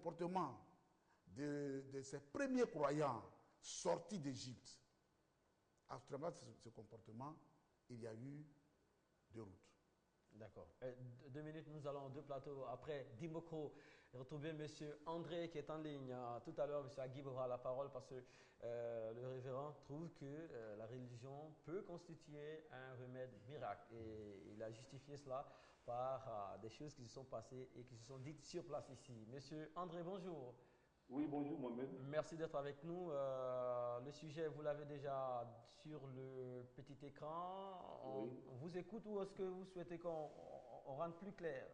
comportement de ces premiers croyants sortis d'Égypte, à travers ce comportement, il y a eu 2 routes. D'accord. 2 minutes, nous allons en 2 plateaux. Après Dimokro, retrouver M. André qui est en ligne. Tout à l'heure, M. Agib aura la parole parce que le révérend trouve que la religion peut constituer un remède miracle. Et il a justifié cela par des choses qui se sont passées et qui se sont dites sur place ici. M. André, bonjour. Oui, bonjour Mohamed. Merci d'être avec nous. Le sujet, vous l'avez déjà sur le petit écran. Oui. On vous écoute ou est-ce que vous souhaitez qu'on rende plus clair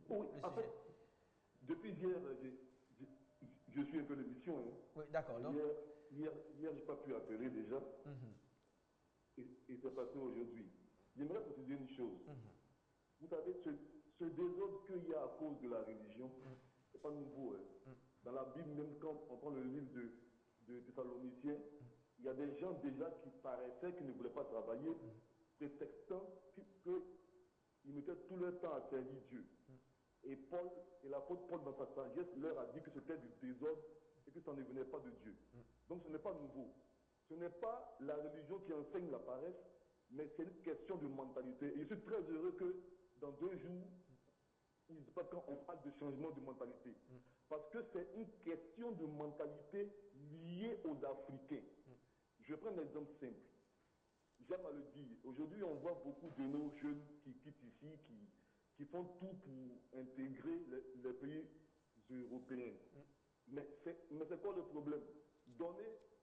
Oui, le en sujet? fait, depuis hier, je suis un peu l'émission. Hein. Oui, d'accord. Donc, Hier je n'ai pas pu appeler déjà. Et c'est passé aujourd'hui. J'aimerais préciser une chose. Vous savez, ce désordre qu'il y a à cause de la religion, ce n'est pas nouveau. Hein. Dans la Bible, même quand on prend le livre de Thessaloniciens, il y a des gens déjà qui paraissaient qu'ils ne voulaient pas travailler, prétextant qu'ils mettaient tout leur temps à servir Dieu. Et l'apôtre Paul, dans sa sagesse, leur a dit que c'était du désordre et que ça ne venait pas de Dieu. Donc ce n'est pas nouveau. Ce n'est pas la religion qui enseigne la paresse, mais c'est une question de mentalité. Et je suis très heureux que dans 2 jours, quand on parle de changement de mentalité. Parce que c'est une question de mentalité liée aux Africains. Je prends un exemple simple. J'aime à le dire. Aujourd'hui, on voit beaucoup de nos jeunes qui quittent ici, qui font tout pour intégrer les pays européens. Mais c'est quoi le problème?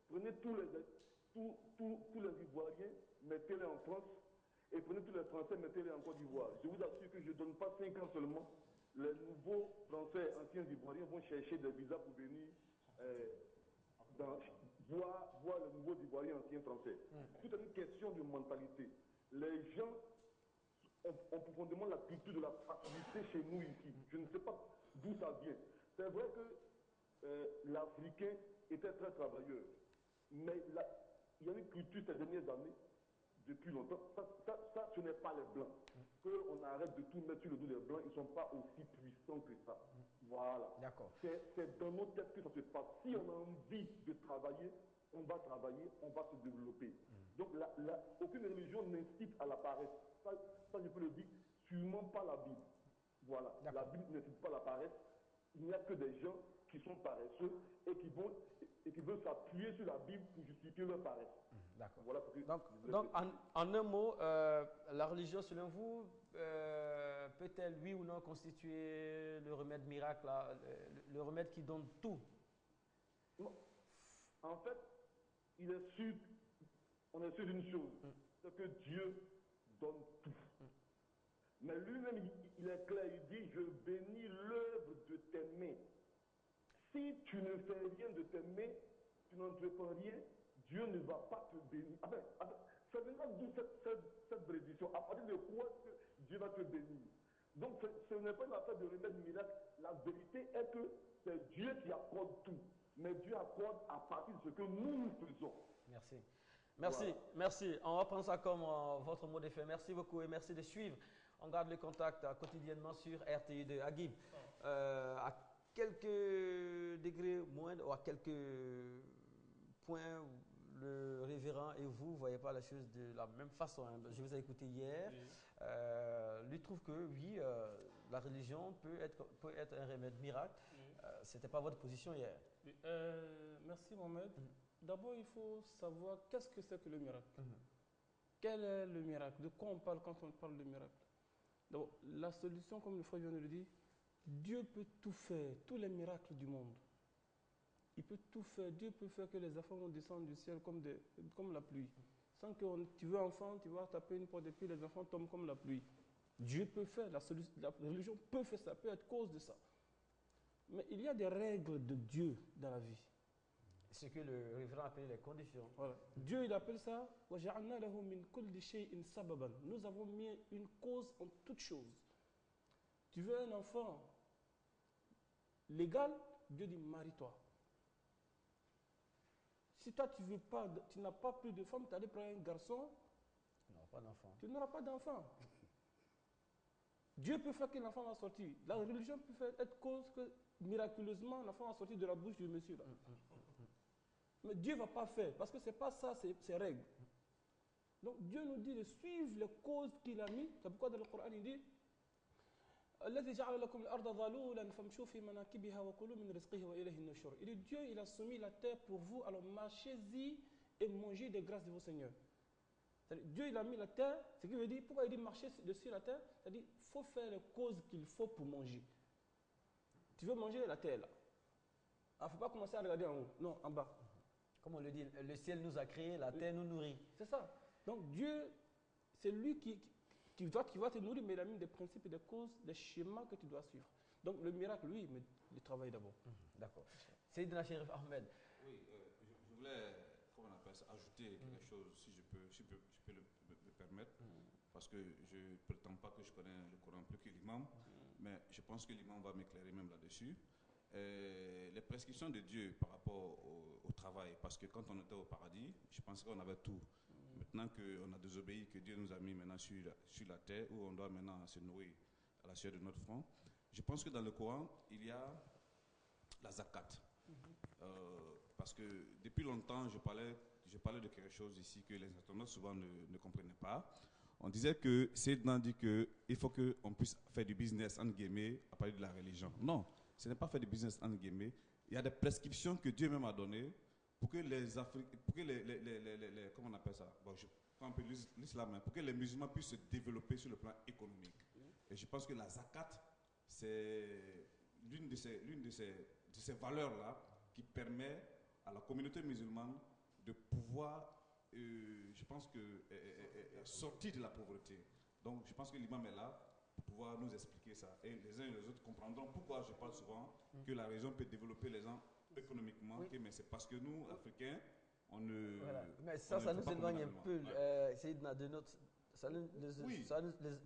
Prenez tous les Ivoiriens, mettez-les en France, et prenez tous les Français, mettez-les en Côte d'Ivoire. Je vous assure que je ne donne pas 5 ans seulement. Les nouveaux Français, anciens Ivoiriens vont chercher des visas pour venir voir les nouveaux Ivoiriens, anciens Français. Tout est une question de mentalité. Les gens ont profondément la culture de la facilité chez nous ici. Je ne sais pas d'où ça vient. C'est vrai que l'Africain était très travailleur. Mais il y a une culture ces dernières années, depuis longtemps, ça ce n'est pas les Blancs. Qu'on arrête de tout mettre sur le dos des Blancs, ils ne sont pas aussi puissants que ça. Voilà. d'accord. C'est dans nos têtes que ça se passe. Si on a envie de travailler, on va travailler, on va se développer. Donc aucune religion n'incite à la paresse. Ça, je peux le dire, sûrement pas la Bible. Voilà. La Bible n'incite pas à la paresse. Il n'y a que des gens qui sont paresseux et qui veulent s'appuyer sur la Bible pour justifier leur paresse. D'accord. Voilà donc en un mot, la religion, selon vous, peut-elle, oui ou non, constituer le remède miracle, le remède qui donne tout? Non. En fait, on est sûr d'une chose, c'est que Dieu donne tout. Mais lui-même, il est clair, il dit, je bénis l'œuvre de tes mains. Si tu ne fais rien de tes mains, tu n'entreprends rien, Dieu ne va pas te bénir. Ça viendra d'où cette bénédiction? À partir de quoi que Dieu va te bénir? Donc ce n'est pas une affaire de remède miracle. La vérité est que c'est Dieu qui accorde tout. Mais Dieu accorde à partir de ce que nous faisons. Merci. Voilà. Merci. On va prendre ça comme votre mot d'effet. Merci beaucoup et merci de suivre. On garde le contact quotidiennement sur RTI2. Agib, à quelques degrés moindres ou à quelques points, le révérend et vous ne voyez pas la chose de la même façon. Je vous ai écouté hier. Lui trouve que oui, la religion peut être un remède miracle. Ce n'était pas votre position hier. Merci Mohamed. D'abord, il faut savoir qu'est-ce que c'est que le miracle. Quel est le miracle? De quoi on parle quand on parle de miracle? D'abord, la solution, comme le frère vient de le dire, Dieu peut tout faire, tous les miracles du monde. Il peut tout faire. Dieu peut faire que les enfants vont descendre du ciel comme la pluie. Sans que tu veux enfant, tu vas taper une porte et puis les enfants tombent comme la pluie. Dieu peut faire, la religion peut faire ça, peut être cause de ça. Mais il y a des règles de Dieu dans la vie. Ce que le révérend appelle les conditions. Voilà. Dieu, il appelle ça « Nous avons mis une cause en toute chose. Tu veux un enfant légal, Dieu dit marie-toi. Si toi tu n'as pas plus de femmes, tu allais prendre un garçon, Tu n'auras pas d'enfant. Tu n'auras pas d'enfant. Dieu peut faire que l'enfant va sortir. La religion peut être cause que miraculeusement l'enfant va sortir de la bouche du monsieur là. Mais Dieu ne va pas faire parce que ce n'est pas ça ses règles. Donc Dieu nous dit de suivre les causes qu'il a mis. C'est pourquoi dans le Coran il dit الذي جعل لكم الأرض ظلولا فامشوا في مناكبها وكلوا من رزقه وإليه النشور. Il dit Dieu il a soumis la terre pour vous, alors marchez-y et mangez des grâces de vos seigneurs. Dieu il a mis la terre, ce qui veut dire, pourquoi il dit marcher dessus la terre? C'est-à-dire il faut faire les causes qu'il faut pour manger. Tu veux manger la terre là. Il ne faut pas commencer à regarder en haut, non, en bas. Comme on le dit, le ciel nous a créé, la terre nous nourrit. C'est ça. Donc Dieu, c'est lui qui va te nourrir, mais il a mis des principes et des causes, des schémas que tu dois suivre. Donc le miracle, lui, mais il travaille d'abord. D'accord. Sayyidina Chérif Ahmed. Oui, je voulais, comment on appelle ça, ajouter quelque chose, si je peux me permettre, parce que je ne prétends pas que je connais le Coran plus que l'imam, mais je pense que l'imam va m'éclairer même là-dessus. Les prescriptions de Dieu par rapport au travail, parce que quand on était au paradis, je pensais qu'on avait tout. Maintenant qu'on a désobéi, que Dieu nous a mis maintenant sur la terre, où on doit maintenant se nourrir à la sueur de notre front, je pense que dans le Coran, il y a la zakat. Parce que depuis longtemps, je parlais de quelque chose ici que les internautes souvent ne comprenaient pas. On disait que Sayyidina dit qu'il faut qu'on puisse faire du business, entre guillemets, à partir de la religion. Non, ce n'est pas faire du business, entre guillemets. Il y a des prescriptions que Dieu même a données pour que les Africains, pour que les comment on appelle ça, bon, je prends un peu l'islam, pour que les musulmans puissent se développer sur le plan économique. Et je pense que la zakat, c'est l'une de ces valeurs-là qui permet à la communauté musulmane de pouvoir, je pense que, sortir de la pauvreté. Donc je pense que l'imam est là pour pouvoir nous expliquer ça. Et les uns et les autres comprendront pourquoi je parle souvent que la religion peut développer les gens économiquement, oui. Mais c'est parce que nous, Africains, on ne... Voilà. Mais ça nous éloigne un peu, de notre... Ça nous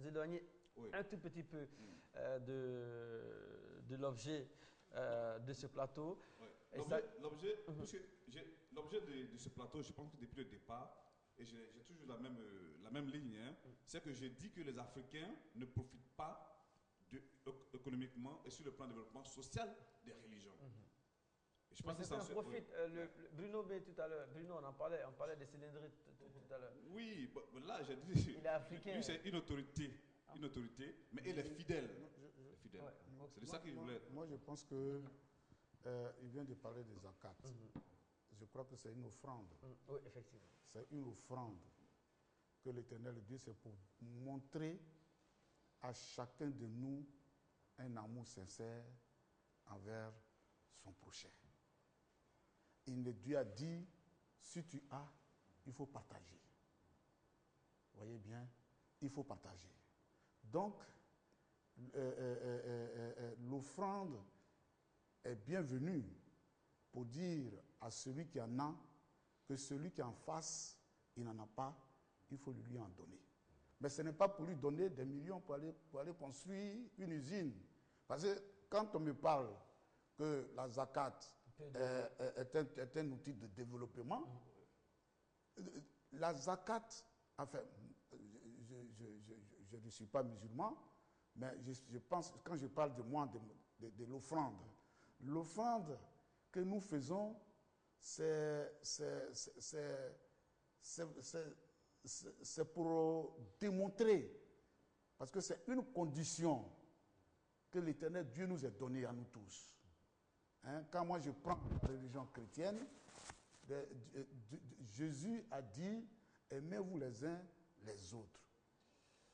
éloigne un tout petit peu de l'objet de ce plateau. L'objet de ce plateau, je pense que depuis le départ, et j'ai toujours la même ligne, c'est que je dis que les Africains ne profitent pas économiquement et sur le plan de développement social des religions. Et je pense que ça profite. Bruno tout à l'heure, on parlait des cylindrites tout à l'heure. Oui, là j'ai dit. Il est africain. Lui, c'est une autorité, mais il est fidèle. Ouais. C'est de ça qu'il voulait. Moi, je pense que il vient de parler des zakat. Je crois que c'est une offrande. Oui, effectivement. C'est une offrande que l'Éternel Dieu, c'est pour montrer à chacun de nous un amour sincère envers son prochain. Dieu a dit, si tu as, il faut partager. Voyez bien, il faut partager. Donc, l'offrande est bienvenue pour dire à celui qui en a que celui qui en face, il n'en a pas, il faut lui en donner. Mais ce n'est pas pour lui donner des millions pour aller construire une usine. Parce que quand on me parle que la zakat est un outil de développement, la zakat, enfin, je ne suis pas musulman, mais je pense, quand je parle de moi, de l'offrande que nous faisons, c'est pour démontrer, parce que c'est une condition que l'Éternel Dieu nous a donnée à nous tous. Quand moi je prends la religion chrétienne, Jésus a dit, aimez-vous les uns les autres.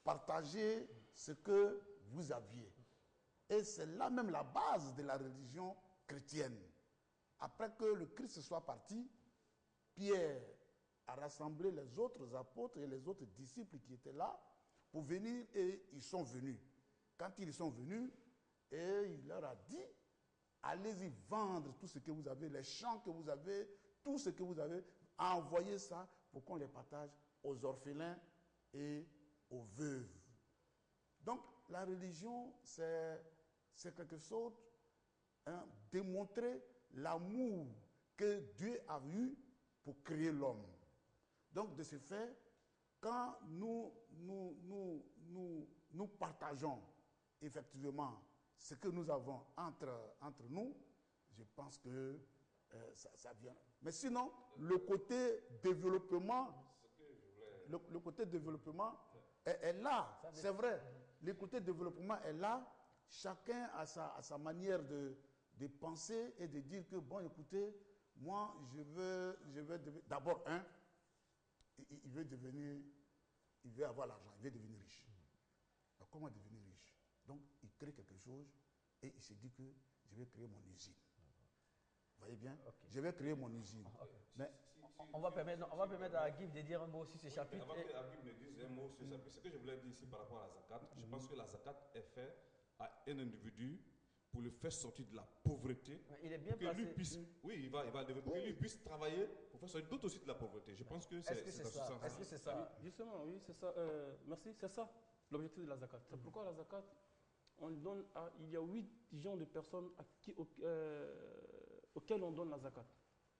Partagez ce que vous aviez. Et c'est là même la base de la religion chrétienne. Après que le Christ soit parti, Pierre a rassemblé les autres apôtres et les autres disciples qui étaient là pour venir, et ils sont venus. Quand ils sont venus, et il leur a dit, allez-y vendre tout ce que vous avez, les champs que vous avez, tout ce que vous avez, envoyez ça pour qu'on les partage aux orphelins et aux veuves. Donc, la religion, c'est quelque chose, démontrer l'amour que Dieu a eu pour créer l'homme. Donc, de ce fait, quand nous partageons effectivement ce que nous avons entre nous, je pense que ça vient. Mais sinon, le côté développement, le côté développement est là, c'est vrai. Le côté développement est là. Chacun a sa manière de penser et de dire que, bon, écoutez, moi, je veux d'abord, il veut avoir l'argent, il veut devenir riche. Alors, comment devenir riche? Donc, il crée quelque chose et il se dit que je vais créer mon usine. Vous voyez bien? Okay. Je vais créer mon usine. Okay. Mais on va permettre à Agib de dire un mot sur ce chapitre. Avant que Agib me dise un mot sur ce chapitre, ce que je voulais dire ici par rapport à la zakat, je pense que la zakat est faite à un individu pour le faire sortir de la pauvreté. Il est bien placé. Oui, il va développer, que lui puisse travailler pour faire sortir d'autres aussi de la pauvreté. Je pense que c'est ça. Est-ce que c'est ça? Oui, justement, oui, c'est ça. Merci, c'est ça l'objectif de la zakat. C'est pourquoi la zakat, on donne il y a 8 genres de personnes auxquelles on donne la zakat.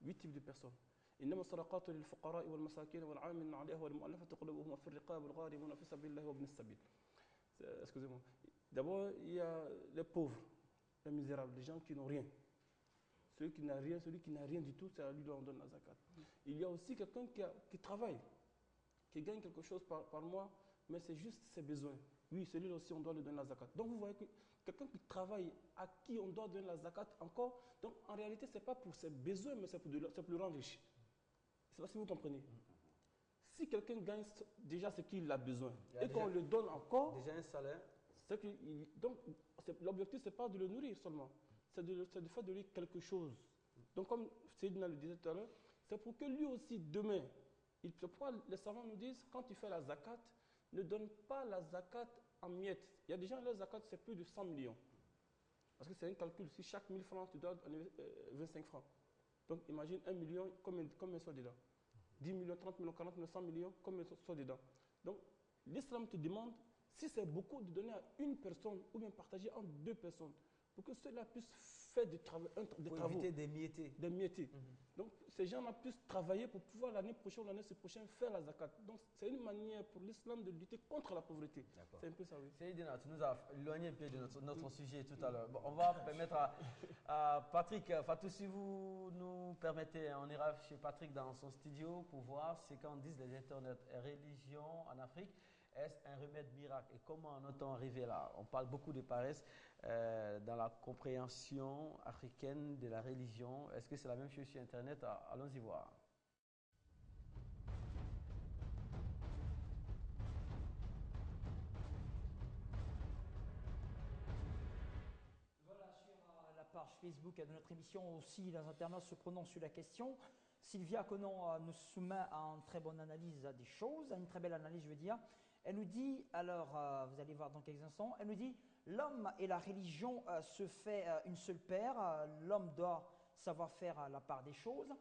8 types de personnes. إنما الصدقات للفقراء والمساكين والعاملين عليها والمؤلفة قلوبهم وفي الرقاب والغارمين وفي سبيل الله وابن السبيل. Excusez-moi. D'abord, il y a les pauvres, les misérables, les gens qui n'ont rien. Celui qui n'a rien du tout, c'est à lui dont on donne la zakat. Il y a aussi quelqu'un qui travaille, qui gagne quelque chose par mois, mais c'est juste ses besoins. Oui, celui-là aussi, on doit lui donner la zakat. Donc, vous voyez que quelqu'un qui travaille, à qui on doit donner la zakat encore, donc en réalité, ce n'est pas pour ses besoins, mais c'est pour le rendre riche. Je ne sais pas si vous comprenez. Si quelqu'un gagne déjà ce qu'il a besoin et qu'on le donne encore, déjà un salaire, donc l'objectif, ce n'est pas de le nourrir seulement, c'est de faire de lui quelque chose. Donc, comme Seydina le disait tout à l'heure, c'est pour que lui aussi, demain, pourquoi les savants nous disent, quand tu fais la zakat, ne donne pas la zakat en miettes. Il y a des gens, leur zakat, c'est plus de 100 millions. Parce que c'est un calcul. Si chaque 1000 francs, tu dois donner 25 francs. Donc, imagine 1 million, combien sont dedans? 10 millions, 30 millions, 40 millions, 100 millions, combien sont dedans? Donc, l'islam te demande, si c'est beaucoup, de donner à une personne ou bien partager entre 2 personnes pour que ceux-là puissent faire des travaux. Éviter d'émietter. Donc, ces gens-là puissent travailler pour pouvoir l'année prochaine ou l'année prochaine faire la zakat. Donc, c'est une manière pour l'islam de lutter contre la pauvreté. C'est un peu ça, oui. Seydina, tu nous as éloigné un peu de notre sujet tout à l'heure. Bon, on va permettre à Patrick, Fatou, si vous nous permettez, on ira chez Patrick dans son studio pour voir ce qu'en disent les internets religion en Afrique. Est-ce un remède miracle? Et comment en est-on arrivé là? On parle beaucoup de paresse dans la compréhension africaine de la religion. Est-ce que c'est la même chose sur Internet? Allons-y voir. Voilà, sur la page Facebook de notre émission aussi, les internautes se prononcent sur la question. Sylvia Conan nous soumet à une très bonne analyse des choses, à une très belle analyse, je veux dire. Elle nous dit, alors vous allez voir dans quelques instants, elle nous dit l'homme et la religion se fait une seule paire. L'homme doit savoir faire la part des choses.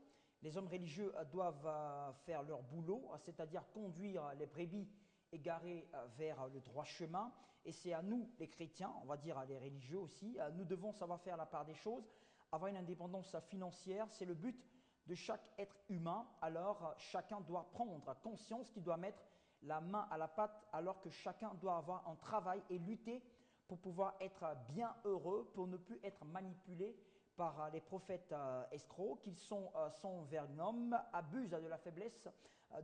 Les hommes religieux doivent faire leur boulot, c'est-à-dire conduire les brebis égarées vers le droit chemin. Et c'est à nous, les chrétiens, on va dire à les religieux aussi, nous devons savoir faire la part des choses, avoir une indépendance financière. C'est le but de chaque être humain. Alors chacun doit prendre conscience qu'il doit mettre la main à la pâte, alors que chacun doit avoir un travail et lutter pour pouvoir être bien heureux, pour ne plus être manipulé par les prophètes escrocs, qu'ils sont vers l'homme, abusent de la faiblesse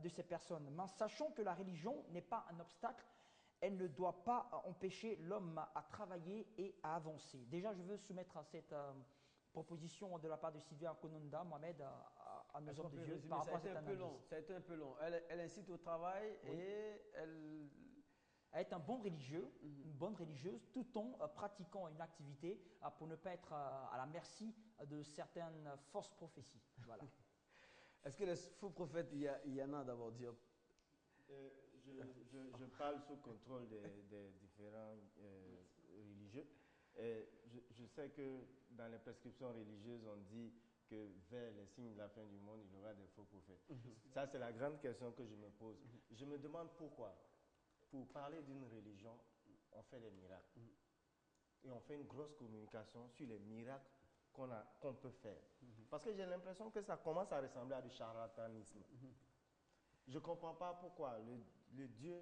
de ces personnes. Mais sachons que la religion n'est pas un obstacle, elle ne doit pas empêcher l'homme à travailler et à avancer. Déjà, je veux soumettre à cette proposition de la part de Sylvia Kononda, Mohamed, à nos hommes de Dieu par rapport à cette analyse. Ça a été un peu long. Elle incite au travail et elle... À être un bon religieux, une bonne religieuse, tout en pratiquant une activité pour ne pas être à la merci de certaines fausses prophéties. Voilà. Est-ce que les faux prophètes, il y en a d'abord dire? Je parle sous contrôle des différents religieux. Je sais que dans les prescriptions religieuses, on dit que vers les signes de la fin du monde, il y aura des faux prophètes. Ça, c'est la grande question que je me pose. Je me demande pourquoi. Pour parler d'une religion, on fait des miracles. Et on fait une grosse communication sur les miracles qu'on peut faire. Parce que j'ai l'impression que ça commence à ressembler à du charlatanisme. Je ne comprends pas pourquoi le Dieu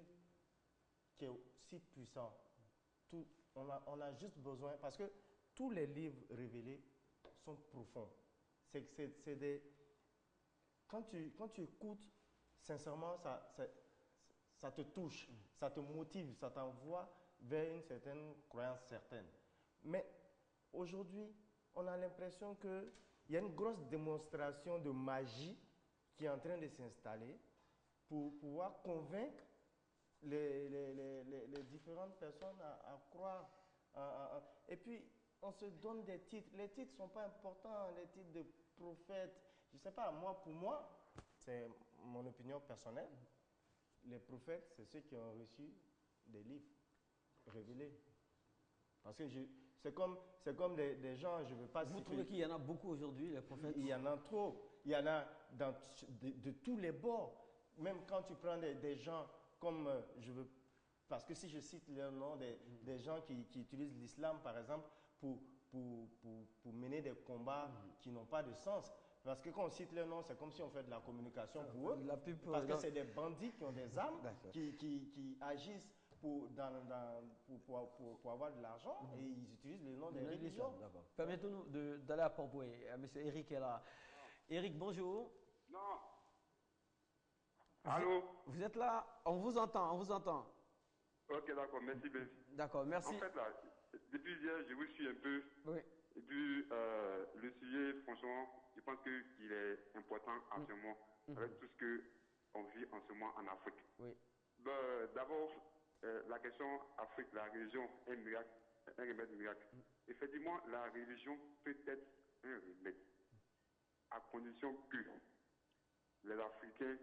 qui est si puissant, on a juste besoin, parce que tous les livres révélés sont profonds. C'est des... Quand tu écoutes, sincèrement, ça te touche, ça te motive, ça t'envoie vers une certaine croyance certaine. Mais aujourd'hui, on a l'impression qu'il y a une grosse démonstration de magie qui est en train de s'installer pour pouvoir convaincre les différentes personnes à croire. Et puis, on se donne des titres. Les titres ne sont pas importants, les titres de prophètes. Je ne sais pas, pour moi, c'est mon opinion personnelle. Les prophètes, c'est ceux qui ont reçu des livres révélés. Parce que c'est comme des gens, je ne veux pas Vous trouvez qu'il y en a beaucoup aujourd'hui, les prophètes? Il y en a trop. Il y en a de tous les bords. Même quand tu prends des gens comme, parce que si je cite le nom des gens qui utilisent l'islam, par exemple, pour mener des combats qui n'ont pas de sens. Parce que quand on cite leur nom, c'est comme si on fait de la communication pour eux. Parce que c'est des bandits qui ont des armes, qui agissent pour avoir de l'argent et ils utilisent le nom des religions. Permettez-nous d'aller à Port-Boué. Monsieur Eric est là. Eric, bonjour. Non. Allô? Vous êtes là? On vous entend, on vous entend. Ok, d'accord, merci. D'accord, merci. En fait, là, depuis hier, je vous suis un peu. Oui. Et puis, le sujet, franchement, je pense qu'il est important en ce moment, avec tout ce qu'on vit en ce moment en Afrique. Oui. D'abord, la question Afrique, la religion, un remède miracle. Effectivement, la religion peut être un remède, à condition que les Africains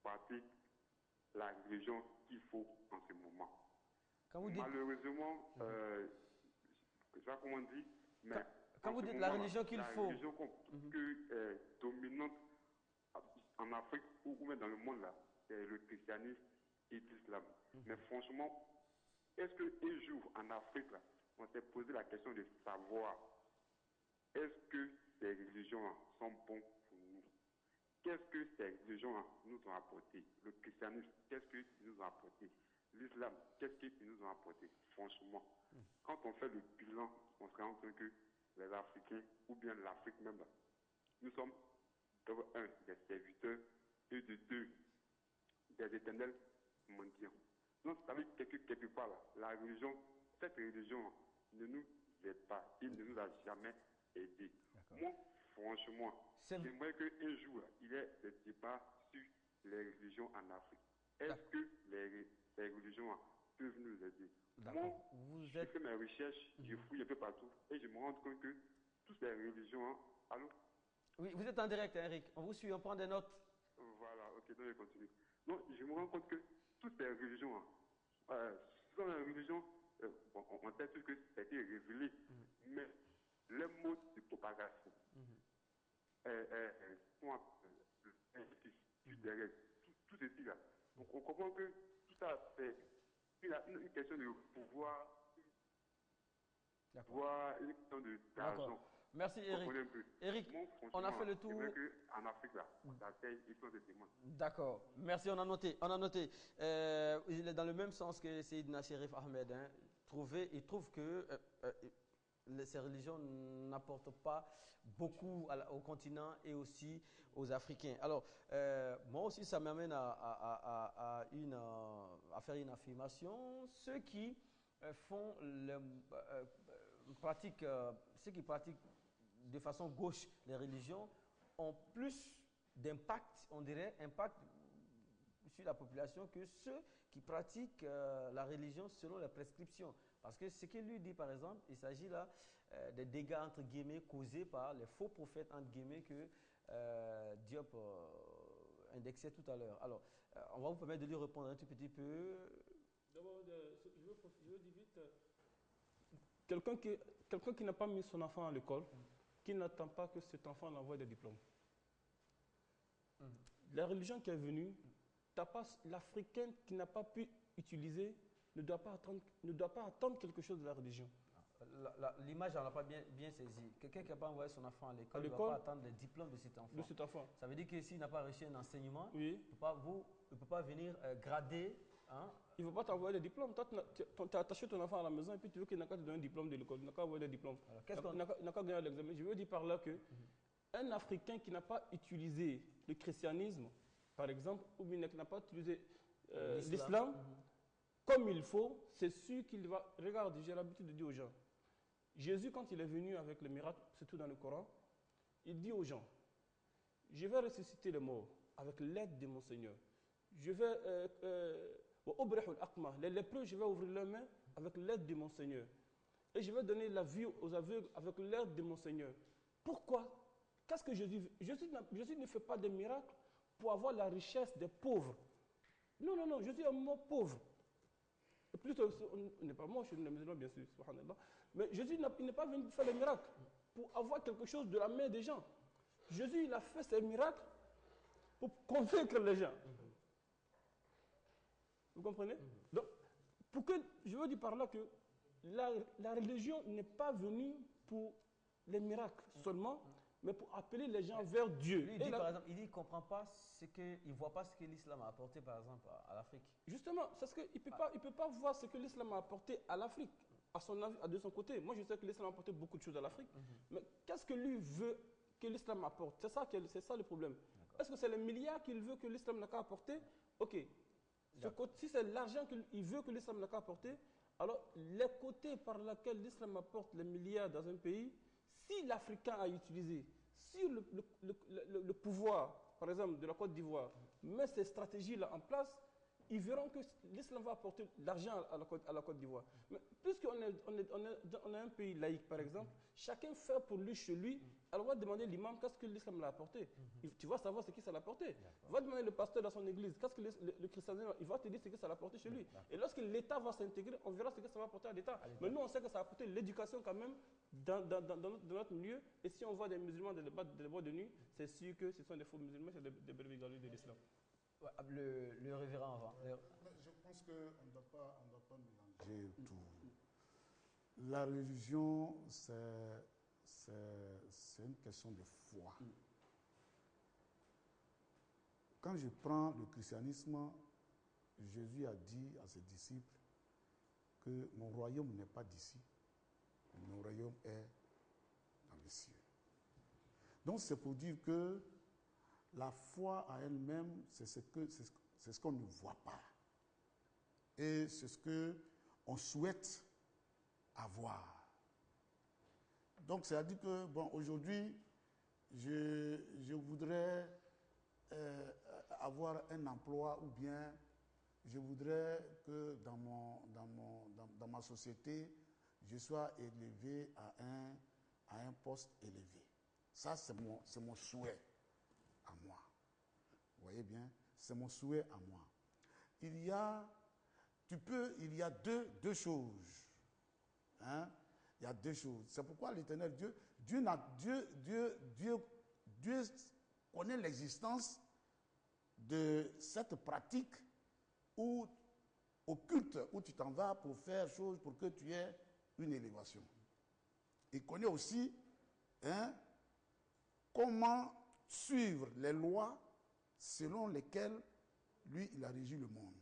pratiquent la religion qu'il faut en ce moment. Malheureusement, je ne sais pas comment on dit, mais quand vous dites la religion qu'il faut, la religion dominante en Afrique ou même dans le monde, là, c'est le christianisme et l'islam. Mais franchement, est-ce qu'un jour en Afrique, là, on s'est posé la question de savoir est-ce que ces religions sont bonnes pour nous? Qu'est-ce que ces religions nous ont apporté? Le christianisme, qu'est-ce qu'ils nous ont apporté? L'islam, qu'est-ce qu'ils nous ont apporté? Franchement, quand on fait le bilan, on se rend compte que les Africains, ou bien l'Afrique même, nous sommes d'abord des serviteurs et de deux des éternels mendiants. Donc, ça veut dire quelque part, là, la religion, cette religion ne nous aide pas, il ne nous a jamais aidés. Moi, franchement, j'aimerais qu'un jour, il y ait des débats sur les religions en Afrique. Est-ce que les religions peuvent nous aider? Moi, je fais mes recherches, je fouille un peu partout et je me rends compte que toutes les religions... Allô? Oui, vous êtes en direct, Eric. On vous suit, on prend des notes. Voilà, ok, donc je continue. Donc, je me rends compte que toutes les religions, sont les religions, on sait tous que ça a été révélé, mais les mots de propagation, tout ceci là. Donc, on comprend que tout ça, c'est une question de pouvoir, une question d'argent. Merci Eric. Eric, on a fait le tour. En Afrique, là, ça paye, ils sont des témoins. D'accord. Merci, on a noté. Il est dans le même sens que Seydina Chérif Ahmed. Il trouve que ces religions n'apportent pas beaucoup au continent et aussi aux Africains. Alors, moi aussi, ça m'amène à faire une affirmation. Ceux qui pratiquent de façon gauche les religions ont plus d'impact, on dirait, sur la population que ceux qui pratiquent la religion selon les prescriptions. Parce que ce qu'il lui dit, par exemple, il s'agit là des dégâts, entre guillemets, causés par les faux prophètes, entre guillemets, que Diop indexait tout à l'heure. Alors, on va vous permettre de lui répondre un tout petit peu. D'abord, je veux dire vite, quelqu'un qui n'a pas mis son enfant à l'école, qui n'attend pas que cet enfant envoie des diplômes. La religion qui est venue, l'Africain qui n'a pas pu utiliser ne doit pas attendre quelque chose de la religion. L'image, on n'a pas bien saisi. Quelqu'un qui n'a pas envoyé son enfant à l'école ne doit pas attendre les diplômes de cet enfant. Ça veut dire que s'il n'a pas reçu un enseignement, il ne peut pas venir grader Hein? Il ne faut pas t'envoyer des diplômes. Toi, tu as attaché ton enfant à la maison et puis tu veux qu'il n'a qu'à te donner un diplôme de l'école. Il n'a qu'à envoyer des diplômes. Il n'a qu'à gagner l'examen. Je veux dire par là que un Africain qui n'a pas utilisé le christianisme, par exemple, ou bien qui n'a pas utilisé l'islam comme il faut, c'est sûr qu'il va... Regarde, j'ai l'habitude de dire aux gens, Jésus, quand il est venu avec le miracle, surtout dans le Coran, il dit aux gens, je vais ressusciter les morts avec l'aide de mon Seigneur. Je vais... les lépreux, je vais ouvrir leurs mains avec l'aide de mon Seigneur. Et je vais donner la vue aux aveugles avec l'aide de mon Seigneur. Pourquoi? Qu'est-ce que Jésus fait? Jésus ne fait pas de miracles pour avoir la richesse des pauvres. Non, non, non, Jésus est mort pauvre. Et plutôt, on n'est pas mort chez les musulmans, bien sûr, subhanallah. Mais Jésus n'est pas venu faire des miracles pour avoir quelque chose de la main des gens. Jésus, il a fait ces miracles pour convaincre les gens. Vous comprenez? Donc, je veux dire par là que la religion n'est pas venue pour les miracles seulement, mais pour appeler les gens vers Dieu. Lui, il dit, par exemple, il ne comprend pas ce que, il voit pas ce que l'islam a apporté, par exemple, à l'Afrique. Justement, c'est ce qu'il ne peut pas voir ce que l'islam a apporté à l'Afrique, de son côté. Moi, je sais que l'islam a apporté beaucoup de choses à l'Afrique, mais qu'est-ce que lui veut que l'islam apporte? C'est ça le problème. Est-ce que c'est les milliards qu'il veut que l'islam n'a qu'à apporter? Ok. Si c'est l'argent qu'il veut que l'islam n'a qu'à apporter, alors les côtés par lesquels l'islam apporte les milliards dans un pays, si l'Africain a utilisé, si le pouvoir, par exemple, de la Côte d'Ivoire, met ces stratégies-là en place, ils verront que l'islam va apporter de l'argent à la Côte d'Ivoire. Mais puisqu'on est un pays laïque, par exemple, chacun fait pour lui chez lui, alors on va demander l'imam qu'est-ce que l'islam l'a apporté. Tu vas savoir ce que ça l'a apporté. Va demander le pasteur dans son église qu'est-ce que le christianisme, il va te dire ce que ça l'a apporté chez lui. Et lorsque l'État va s'intégrer, on verra ce que ça va apporter à l'État. Mais nous, on sait que ça a apporté l'éducation quand même dans notre milieu. Et si on voit des musulmans dans les boîtes de nuit, c'est sûr que ce sont des faux musulmans, c'est des brebis galeuses de l'islam. Le révérend avant. Je pense qu'on ne doit pas mélanger tout. La religion, c'est une question de foi. Quand je prends le christianisme, Jésus a dit à ses disciples que mon royaume n'est pas d'ici, mon royaume est dans les cieux. Donc c'est pour dire que la foi à elle-même, c'est ce qu'on ne voit pas. Et c'est ce qu'on souhaite avoir. Donc, c'est-à-dire que, bon, aujourd'hui, je voudrais avoir un emploi ou bien je voudrais que dans ma société, je sois élevé à un poste élevé. Ça, c'est mon souhait à moi. Vous voyez bien, c'est mon souhait à moi. Il y a deux choses. Hein? Il y a deux choses. C'est pourquoi l'Éternel Dieu connaît l'existence de cette pratique où, au culte où tu t'en vas pour faire chose pour que tu aies une élévation. Il connaît aussi comment suivre les lois selon lesquelles lui, il a régi le monde.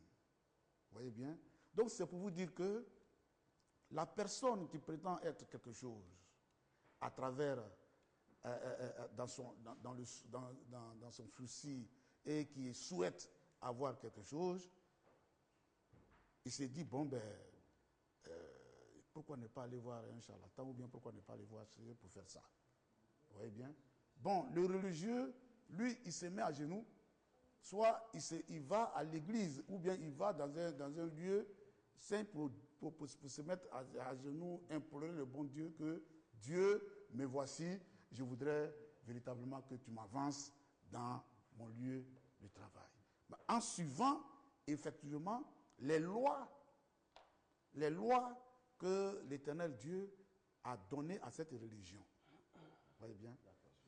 Vous voyez bien? Donc, c'est pour vous dire que la personne qui prétend être quelque chose à travers, dans son souci et qui souhaite avoir quelque chose, il s'est dit, bon, pourquoi ne pas aller voir un charlatan ou bien pourquoi ne pas aller voir pour faire ça? Vous voyez bien? Bon, le religieux, lui, il se met à genoux, soit il va à l'église ou bien il va dans un lieu saint pour se mettre à genoux, implorer le bon Dieu que Dieu, me voici, je voudrais véritablement que tu m'avances dans mon lieu de travail. Mais en suivant effectivement les lois que l'Éternel Dieu a données à cette religion. Vous voyez bien?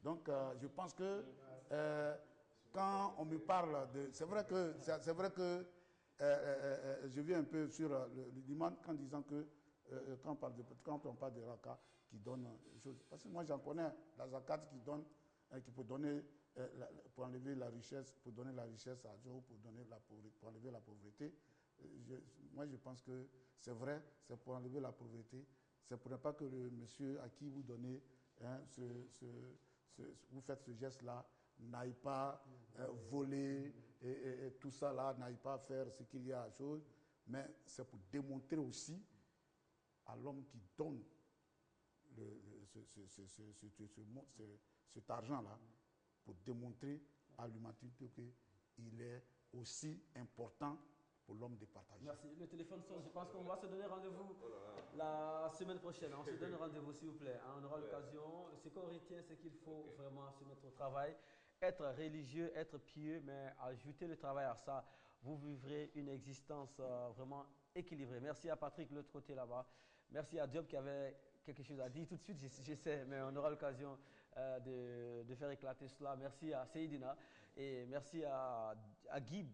Donc, je pense que quand on me parle de... C'est vrai que je viens un peu sur l'imam en disant que quand on parle de Raka qui donne des choses... Parce que moi, j'en connais la zakat qui donne, qui peut donner, pour enlever la richesse, pour donner la richesse à Dieu, pour enlever la pauvreté. moi je pense que c'est vrai, c'est pour enlever la pauvreté, c'est pour ne pas que le monsieur à qui vous donnez, hein, vous faites ce geste-là, n'aille pas voler et tout ça là, n'aille pas faire ce qu'il y a à chose, mais c'est pour démontrer aussi à l'homme qui donne cet argent-là, pour démontrer à l'humanité qu'il est aussi important pour l'homme de partager. Merci. Le téléphone sonne. Je pense qu'on va se donner rendez-vous la semaine prochaine. On se donne rendez-vous, s'il vous plaît. On aura l'occasion. Ce qu'on retient, c'est qu'il faut vraiment se mettre au travail, être religieux, être pieux, mais ajouter le travail à ça. Vous vivrez une existence vraiment équilibrée. Merci à Patrick, de l'autre côté là-bas. Merci à Diop qui avait quelque chose à dire tout de suite, je sais, mais on aura l'occasion de faire éclater cela. Merci à Seydina et merci à Guib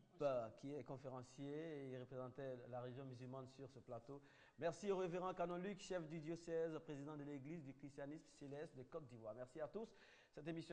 qui est conférencier et représentait la région musulmane sur ce plateau. Merci au révérend Canon Luc, chef du diocèse, président de l'église du christianisme céleste de Côte d'Ivoire. Merci à tous. Cette émission